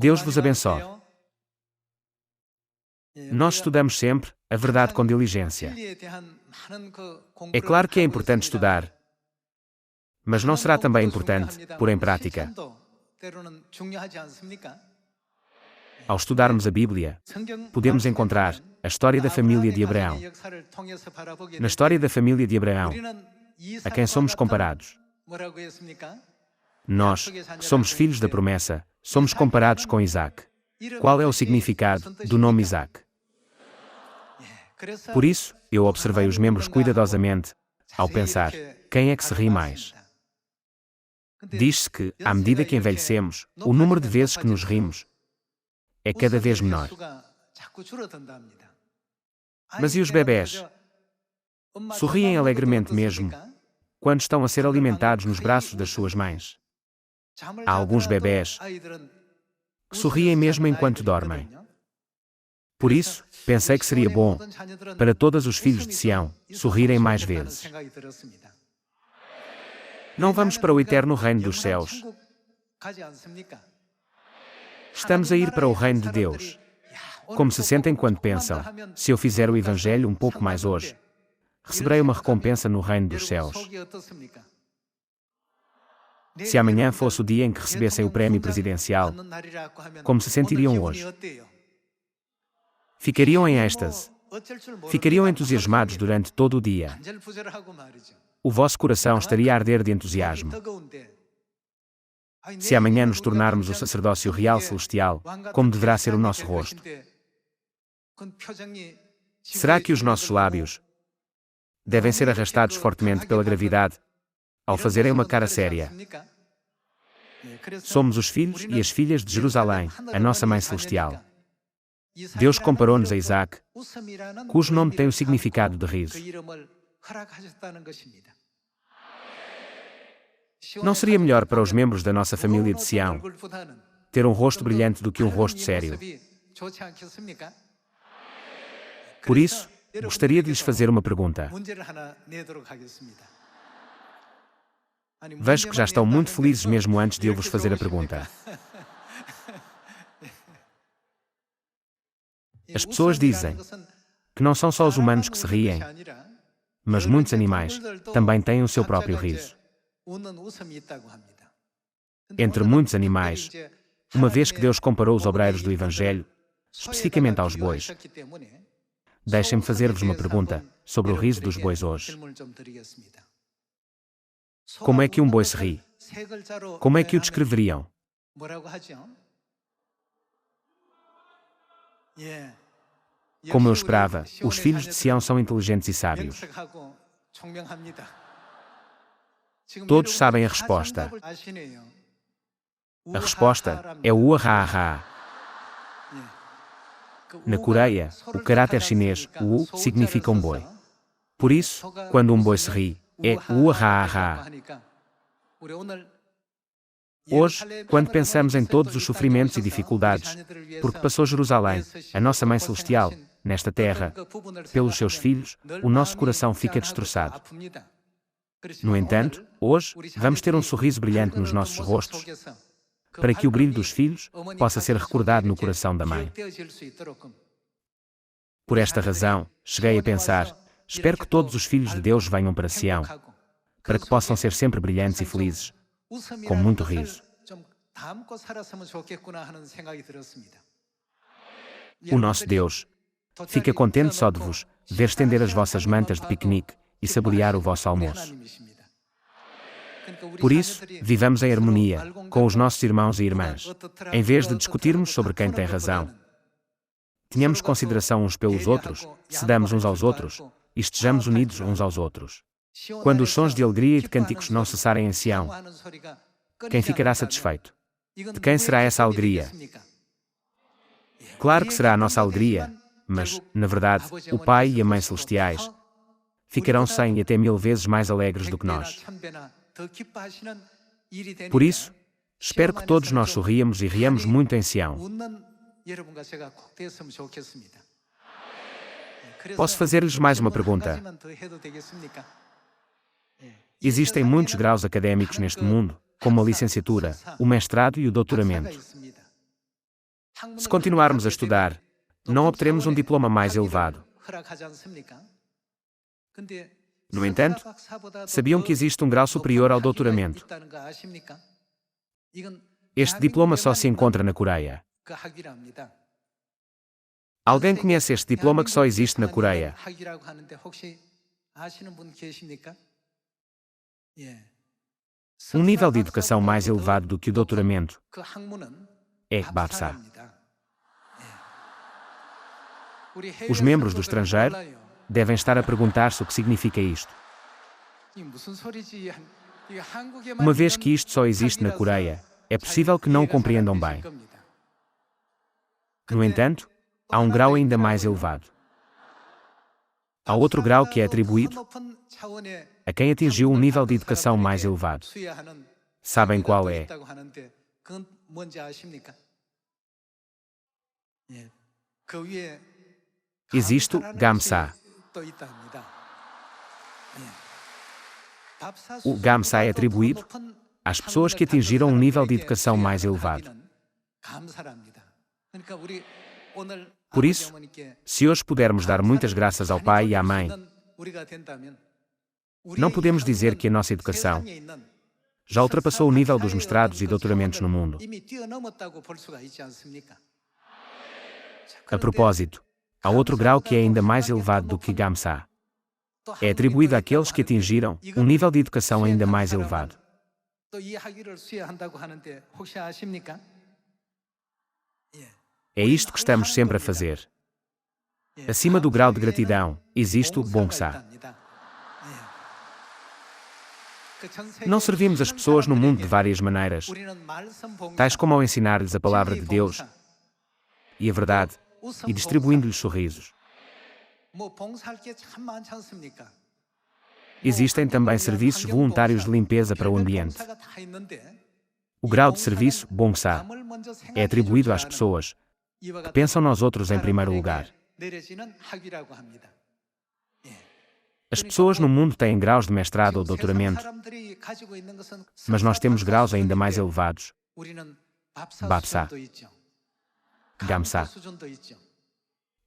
Deus vos abençoe. Nós estudamos sempre a verdade com diligência. É claro que é importante estudar, mas não será também importante pôr em prática? Ao estudarmos a Bíblia, podemos encontrar a história da família de Abraão. Na história da família de Abraão, a quem somos comparados? Nós, que somos filhos da promessa, somos comparados com Isaac. Qual é o significado do nome Isaac? Por isso, eu observei os membros cuidadosamente, ao pensar, quem é que se ri mais? Diz-se que, à medida que envelhecemos, o número de vezes que nos rimos é cada vez menor. Mas e os bebés? Sorriem alegremente mesmo quando estão a ser alimentados nos braços das suas mães. Há alguns bebés que sorriem mesmo enquanto dormem. Por isso, pensei que seria bom, para todos os filhos de Sião, sorrirem mais vezes. Não vamos para o eterno reino dos céus. Estamos a ir para o reino de Deus. Como se sentem quando pensam, se eu fizer o Evangelho um pouco mais hoje, receberei uma recompensa no reino dos céus. Se amanhã fosse o dia em que recebessem o prémio presidencial, como se sentiriam hoje? Ficariam em êxtase. Ficariam entusiasmados durante todo o dia. O vosso coração estaria a arder de entusiasmo. Se amanhã nos tornarmos o sacerdócio real celestial, como deverá ser o nosso rosto? Será que os nossos lábios devem ser arrastados fortemente pela gravidade ao fazerem uma cara séria? Somos os filhos e as filhas de Jerusalém, a nossa Mãe Celestial. Deus comparou-nos a Isaac, cujo nome tem o significado de riso. Não seria melhor para os membros da nossa família de Sião ter um rosto brilhante do que um rosto sério? Por isso, gostaria de lhes fazer uma pergunta. Vejo que já estão muito felizes mesmo antes de eu vos fazer a pergunta. As pessoas dizem que não são só os humanos que se riem, mas muitos animais também têm o seu próprio riso. Entre muitos animais, uma vez que Deus comparou os obreiros do Evangelho, especificamente aos bois, deixem-me fazer-vos uma pergunta sobre o riso dos bois hoje. Como é que um boi se ri? Como é que o descreveriam? Como eu esperava, os filhos de Sião são inteligentes e sábios. Todos sabem a resposta. A resposta é o uahaha. Na Coreia, o caráter chinês, o u, significa um boi. Por isso, quando um boi se ri, é uahaha. Hoje, quando pensamos em todos os sofrimentos e dificuldades, porque passou Jerusalém, a nossa Mãe Celestial, nesta terra, pelos seus filhos, o nosso coração fica destroçado. No entanto, hoje, vamos ter um sorriso brilhante nos nossos rostos, para que o brilho dos filhos possa ser recordado no coração da mãe. Por esta razão, cheguei a pensar, espero que todos os filhos de Deus venham para Sião, para que possam ser sempre brilhantes e felizes, com muito riso. O nosso Deus fica contente só de vos ver estender as vossas mantas de piquenique e saborear o vosso almoço. Por isso, vivamos em harmonia com os nossos irmãos e irmãs. Em vez de discutirmos sobre quem tem razão, tenhamos consideração uns pelos outros, cedamos uns aos outros e estejamos unidos uns aos outros. Quando os sons de alegria e de cânticos não cessarem em Sião, quem ficará satisfeito? De quem será essa alegria? Claro que será a nossa alegria, mas, na verdade, o Pai e a Mãe Celestiais ficarão 100 e até 1000 vezes mais alegres do que nós. Por isso, espero que todos nós sorriamos e riamos muito em Sião. Posso fazer-lhes mais uma pergunta? Existem muitos graus académicos neste mundo, como a licenciatura, o mestrado e o doutoramento. Se continuarmos a estudar, não obteremos um diploma mais elevado. No entanto, sabiam que existe um grau superior ao doutoramento. Este diploma só se encontra na Coreia. Alguém conhece este diploma que só existe na Coreia? Um nível de educação mais elevado do que o doutoramento é Bapsa. Os membros do estrangeiro devem estar a perguntar-se o que significa isto. Uma vez que isto só existe na Coreia, é possível que não o compreendam bem. No entanto, há um grau ainda mais elevado. Há outro grau que é atribuído a quem atingiu um nível de educação mais elevado. Sabem qual é? Existe o Gamsa. O Gamsa é atribuído às pessoas que atingiram um nível de educação mais elevado. Por isso, se hoje pudermos dar muitas graças ao Pai e à Mãe, não podemos dizer que a nossa educação já ultrapassou o nível dos mestrados e doutoramentos no mundo. A propósito, há outro grau que é ainda mais elevado do que Gamsa. É atribuído àqueles que atingiram um nível de educação ainda mais elevado. É isto que estamos sempre a fazer. Acima do grau de gratidão, existe o Bongsa. Não servimos as pessoas no mundo de várias maneiras, tais como ao ensinar-lhes a palavra de Deus e a verdade, e distribuindo-lhes sorrisos. Existem também serviços voluntários de limpeza para o ambiente. O grau de serviço, Bongsa, é atribuído às pessoas que pensam nos outros em primeiro lugar. As pessoas no mundo têm graus de mestrado ou doutoramento, mas nós temos graus ainda mais elevados. Bapsa, Gamsa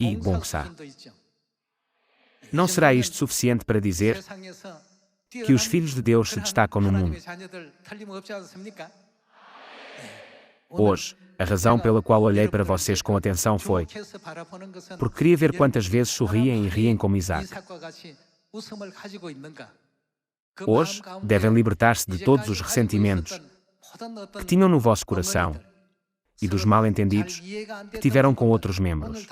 e Bongsa. Não será isto suficiente para dizer que os filhos de Deus se destacam no mundo? Hoje, a razão pela qual olhei para vocês com atenção foi porque queria ver quantas vezes sorriem e riem como Isaac. Hoje, devem libertar-se de todos os ressentimentos que tinham no vosso coração e dos mal-entendidos que tiveram com outros membros.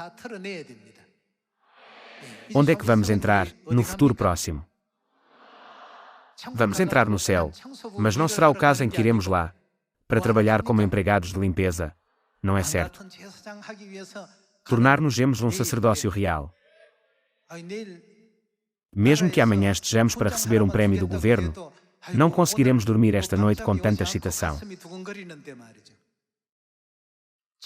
Onde é que vamos entrar no futuro próximo? Vamos entrar no céu, mas não será o caso em que iremos lá para trabalhar como empregados de limpeza, não é certo? Tornar-nos-emos um sacerdócio real. Mesmo que amanhã estejamos para receber um prémio do governo, não conseguiremos dormir esta noite com tanta excitação.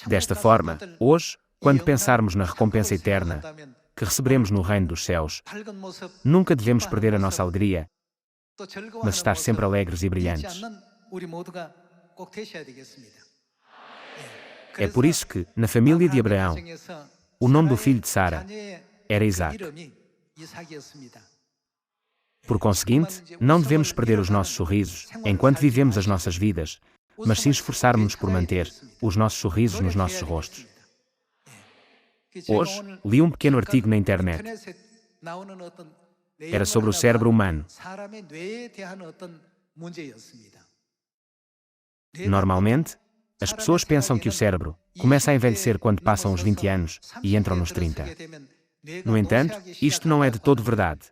Desta forma, hoje, quando pensarmos na recompensa eterna que receberemos no reino dos céus, nunca devemos perder a nossa alegria, mas estar sempre alegres e brilhantes. É por isso que, na família de Abraão, o nome do filho de Sara era Isaac. Por conseguinte, não devemos perder os nossos sorrisos enquanto vivemos as nossas vidas, mas sim esforçarmos-nos por manter os nossos sorrisos nos nossos rostos. Hoje, li um pequeno artigo na internet. Era sobre o cérebro humano. Normalmente, as pessoas pensam que o cérebro começa a envelhecer quando passam os 20 anos e entram nos 30. No entanto, isto não é de todo verdade.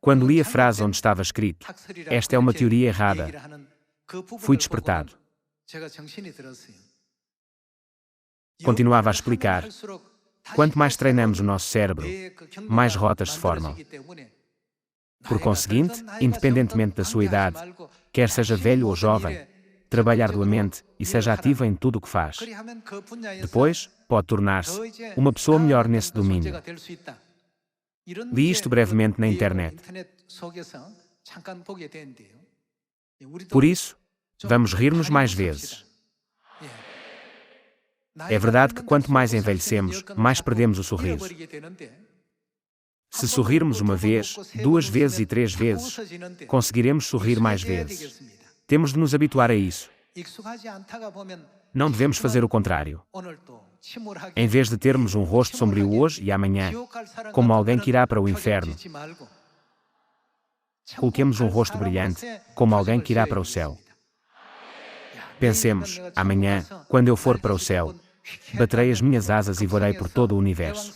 Quando li a frase onde estava escrito, esta é uma teoria errada, fui despertado. Continuava a explicar, quanto mais treinamos o nosso cérebro, mais rotas se formam. Por conseguinte, independentemente da sua idade, quer seja velho ou jovem, trabalhe arduamente e seja ativo em tudo o que faz. Depois, pode tornar-se uma pessoa melhor nesse domínio. Li isto brevemente na internet. Por isso, vamos rir-nos mais vezes. É verdade que quanto mais envelhecemos, mais perdemos o sorriso. Se sorrirmos uma vez, 2 vezes e 3 vezes, conseguiremos sorrir mais vezes. Temos de nos habituar a isso. Não devemos fazer o contrário. Em vez de termos um rosto sombrio hoje e amanhã, como alguém que irá para o inferno, coloquemos um rosto brilhante, como alguém que irá para o céu. Pensemos, amanhã, quando eu for para o céu, baterei as minhas asas e voarei por todo o universo.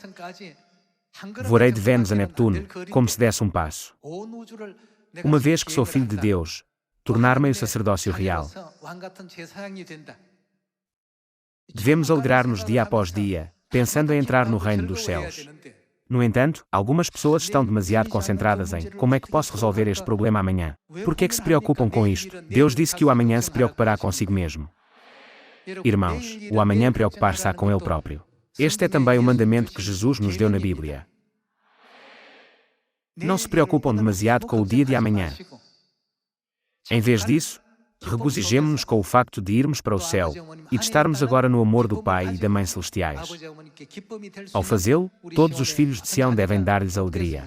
Voarei de Vênus a Neptuno, como se desse um passo. Uma vez que sou filho de Deus, tornar-me o sacerdócio real. Devemos alegrar-nos dia após dia, pensando em entrar no reino dos céus. No entanto, algumas pessoas estão demasiado concentradas em como é que posso resolver este problema amanhã. Por que é que se preocupam com isto? Deus disse que o amanhã se preocupará consigo mesmo. Irmãos, o amanhã preocupar-se-á com ele próprio. Este é também o mandamento que Jesus nos deu na Bíblia. Não se preocupam demasiado com o dia de amanhã. Em vez disso, regozijemo-nos com o facto de irmos para o céu e de estarmos agora no amor do Pai e da Mãe Celestiais. Ao fazê-lo, todos os filhos de Sião devem dar-lhes alegria.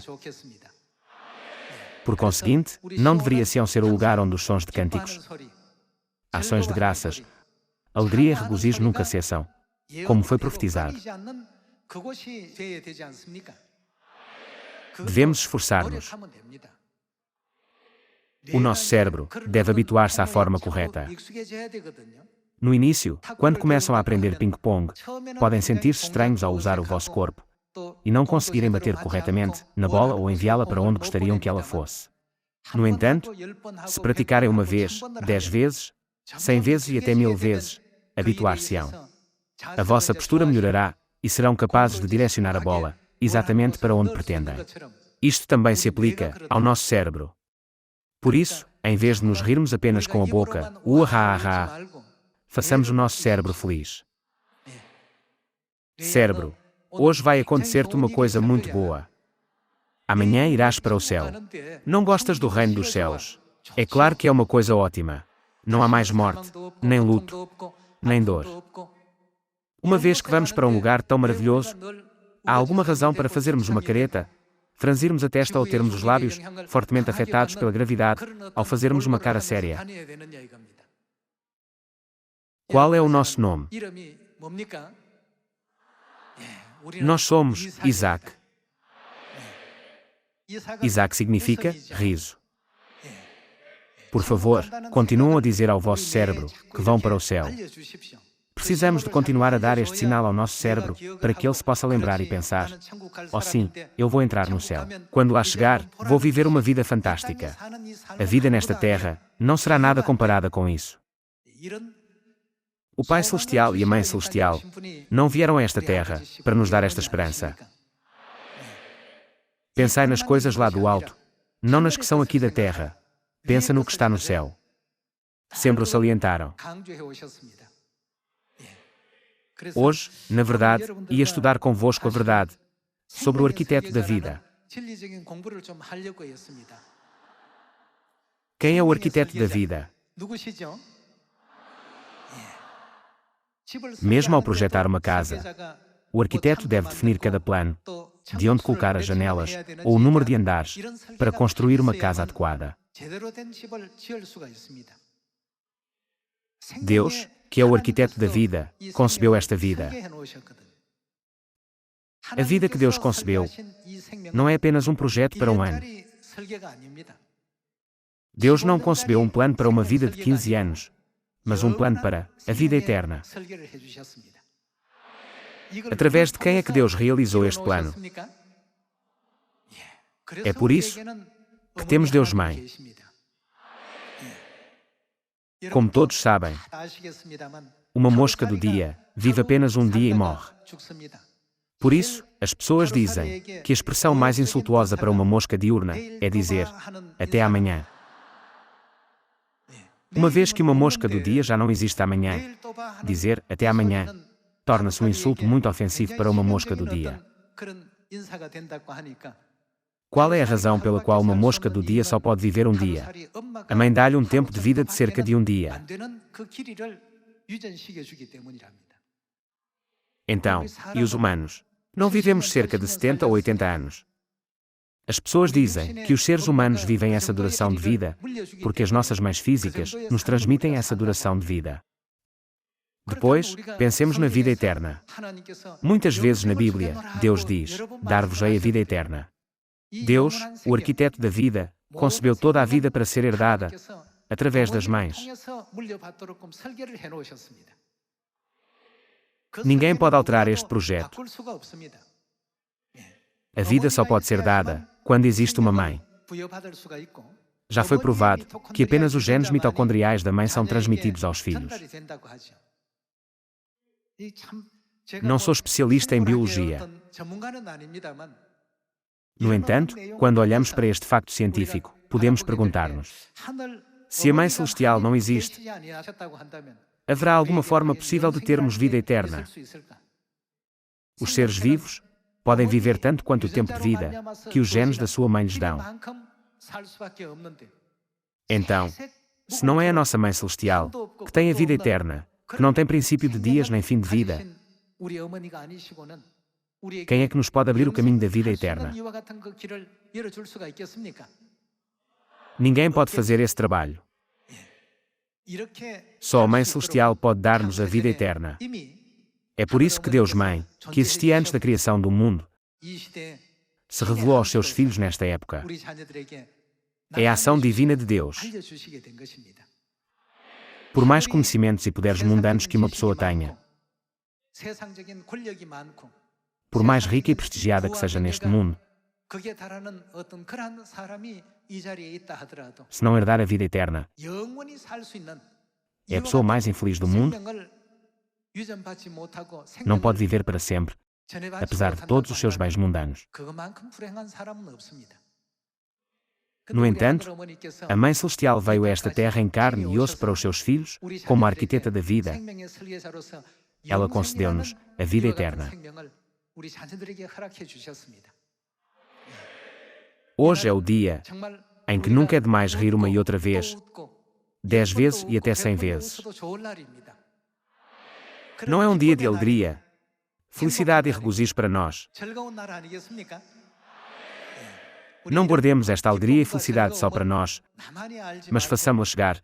Por conseguinte, não deveria Sião ser o lugar onde os sons de cânticos, ações de graças, alegria e regozijo nunca cessam, como foi profetizado. Devemos esforçar-nos. O nosso cérebro deve habituar-se à forma correta. No início, quando começam a aprender ping-pong, podem sentir-se estranhos ao usar o vosso corpo e não conseguirem bater corretamente na bola ou enviá-la para onde gostariam que ela fosse. No entanto, se praticarem uma vez, 10 vezes, 100 vezes e até 1000 vezes, habituar-se-ão. A vossa postura melhorará e serão capazes de direcionar a bola exatamente para onde pretendem. Isto também se aplica ao nosso cérebro. Por isso, em vez de nos rirmos apenas com a boca, façamos o nosso cérebro feliz. Cérebro, hoje vai acontecer-te uma coisa muito boa. Amanhã irás para o céu. Não gostas do reino dos céus? É claro que é uma coisa ótima. Não há mais morte, nem luto, nem dor. Uma vez que vamos para um lugar tão maravilhoso, há alguma razão para fazermos uma careta, franzirmos a testa ou termos os lábios fortemente afetados pela gravidade ao fazermos uma cara séria? Qual é o nosso nome? Nós somos Isaac. Isaac significa riso. Por favor, continuam a dizer ao vosso cérebro que vão para o céu. Precisamos de continuar a dar este sinal ao nosso cérebro para que ele se possa lembrar e pensar: oh sim, eu vou entrar no céu. Quando lá chegar, vou viver uma vida fantástica. A vida nesta terra não será nada comparada com isso. O Pai Celestial e a Mãe Celestial não vieram a esta terra para nos dar esta esperança. Pensai nas coisas lá do alto, não nas que são aqui da terra. Pensa no que está no céu. Sempre o salientaram. Hoje, na verdade, ia estudar convosco a verdade sobre o arquiteto da vida. Quem é o arquiteto da vida? Mesmo ao projetar uma casa, o arquiteto deve definir cada plano, de onde colocar as janelas ou o número de andares, para construir uma casa adequada. Deus, que é o arquiteto da vida, concebeu esta vida. A vida que Deus concebeu não é apenas um projeto para um ano. Deus não concebeu um plano para uma vida de 15 anos, mas um plano para a vida eterna. Através de quem é que Deus realizou este plano? É por isso que temos Deus Mãe. Como todos sabem, uma mosca do dia vive apenas um dia e morre. Por isso, as pessoas dizem que a expressão mais insultuosa para uma mosca diurna é dizer até amanhã. Uma vez que uma mosca do dia já não existe amanhã, dizer até amanhã torna-se um insulto muito ofensivo para uma mosca do dia. Qual é a razão pela qual uma mosca do dia só pode viver um dia? A mãe dá-lhe um tempo de vida de cerca de um dia. Então, e os humanos? Não vivemos cerca de 70 ou 80 anos. As pessoas dizem que os seres humanos vivem essa duração de vida, porque as nossas mães físicas nos transmitem essa duração de vida. Depois, pensemos na vida eterna. Muitas vezes na Bíblia, Deus diz: dar-vos-ei a vida eterna. Deus, o arquiteto da vida, concebeu toda a vida para ser herdada através das mães. Ninguém pode alterar este projeto. A vida só pode ser dada quando existe uma mãe. Já foi provado que apenas os genes mitocondriais da mãe são transmitidos aos filhos. Não sou especialista em biologia. No entanto, quando olhamos para este facto científico, podemos perguntar-nos: se a Mãe Celestial não existe, haverá alguma forma possível de termos vida eterna? Os seres vivos podem viver tanto quanto o tempo de vida que os genes da sua mãe lhes dão. Então, se não é a nossa Mãe Celestial, que tem a vida eterna, que não tem princípio de dias nem fim de vida, quem é que nos pode abrir o caminho da vida eterna? Ninguém pode fazer esse trabalho. Só a Mãe Celestial pode dar-nos a vida eterna. É por isso que Deus Mãe, que existia antes da criação do mundo, se revelou aos seus filhos nesta época. É a ação divina de Deus. Por mais conhecimentos e poderes mundanos que uma pessoa tenha, por mais rica e prestigiada que seja neste mundo, se não herdar a vida eterna, é a pessoa mais infeliz do mundo, não pode viver para sempre, apesar de todos os seus bens mundanos. No entanto, a Mãe Celestial veio a esta terra em carne e osso para os seus filhos, como a arquiteta da vida. Ela concedeu-nos a vida eterna. Hoje é o dia em que nunca é demais rir uma e outra vez, 10 vezes e até 100 vezes. Não é um dia de alegria, felicidade e regozijo para nós. Não guardemos esta alegria e felicidade só para nós, mas façamo-la chegar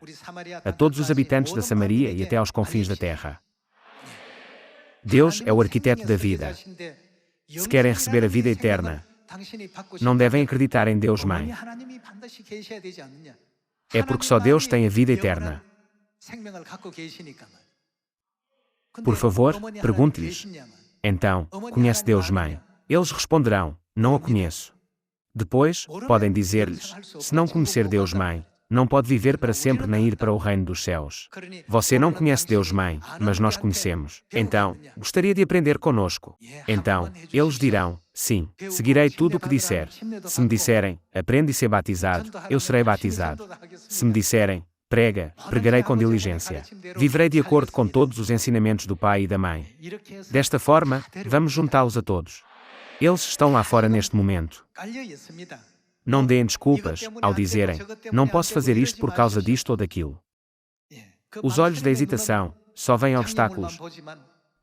a todos os habitantes da Samaria e até aos confins da terra. Deus é o arquiteto da vida. Se querem receber a vida eterna, não devem acreditar em Deus Mãe. É porque só Deus tem a vida eterna. Por favor, pergunte-lhes: então, conhece Deus Mãe? Eles responderão: não a conheço. Depois, podem dizer-lhes: se não conhecer Deus Mãe, não pode viver para sempre nem ir para o reino dos céus. Você não conhece Deus Mãe, mas nós conhecemos. Então, gostaria de aprender conosco. Então, eles dirão: sim, seguirei tudo o que disser. Se me disserem: aprende e ser batizado, eu serei batizado. Se me disserem: prega, pregarei com diligência. Viverei de acordo com todos os ensinamentos do Pai e da Mãe. Desta forma, vamos juntá-los a todos. Eles estão lá fora neste momento. Não deem desculpas ao dizerem: não posso fazer isto por causa disto ou daquilo. Os olhos da hesitação só veem obstáculos,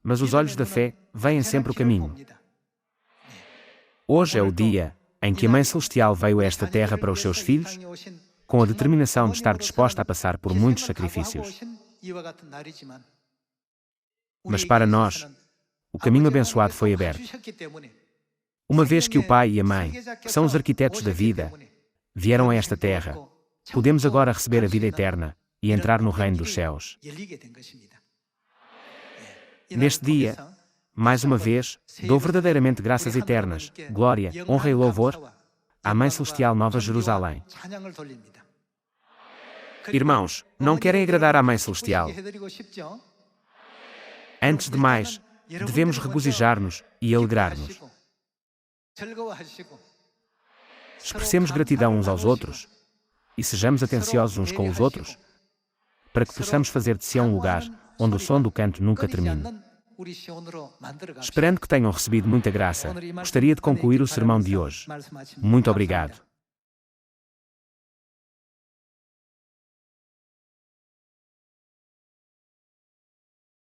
mas os olhos da fé veem sempre o caminho. Hoje é o dia em que a Mãe Celestial veio a esta terra para os seus filhos, com a determinação de estar disposta a passar por muitos sacrifícios. Mas para nós, o caminho abençoado foi aberto. Uma vez que o Pai e a Mãe, que são os arquitetos da vida, vieram a esta terra, podemos agora receber a vida eterna e entrar no reino dos céus. Neste dia, mais uma vez, dou verdadeiramente graças eternas, glória, honra e louvor à Mãe Celestial Nova Jerusalém. Irmãos, não querem agradar à Mãe Celestial? Antes de mais, devemos regozijar-nos e alegrar-nos. Expressemos gratidão uns aos outros e sejamos atenciosos uns com os outros, para que possamos fazer de Sião um lugar onde o som do canto nunca termine. Esperando que tenham recebido muita graça, gostaria de concluir o sermão de hoje. Muito obrigado.